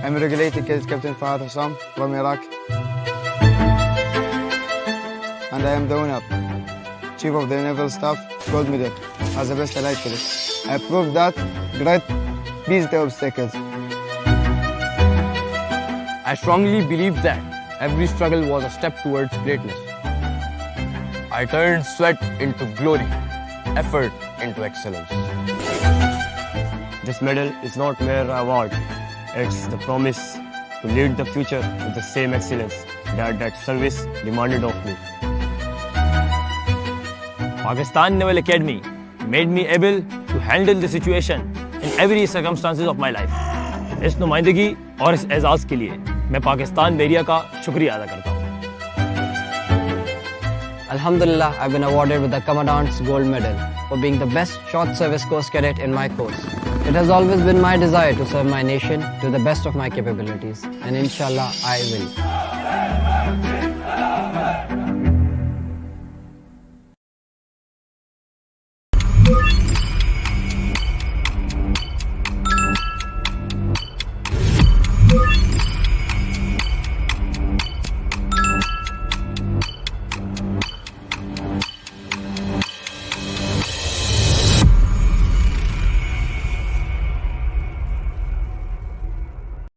I'm regulated case Captain Fahad Hassam from Iraq. And I am the winner, Chief of the Naval Staff, Gold Medal, as the best allied cadet. I proved that great beats the obstacles. I strongly believe that every struggle was a step towards greatness. I turned sweat into glory, effort into excellence. This medal is not mere award. It's the promise to lead the future with the same excellence that service demanded of me. Pakistan Naval Academy made me able to handle the situation in every circumstances of my life. इस नुमाइंदगी और इस एजाज़ के लिए मैं पाकिस्तान बेरिया का शुक्रिया अदा करता हूँ. Alhamdulillah, I've been awarded with the Commandant's Gold Medal for being the best short service course cadet in my course. It has always been my desire to serve my nation to the best of my capabilities, and inshallah, I will.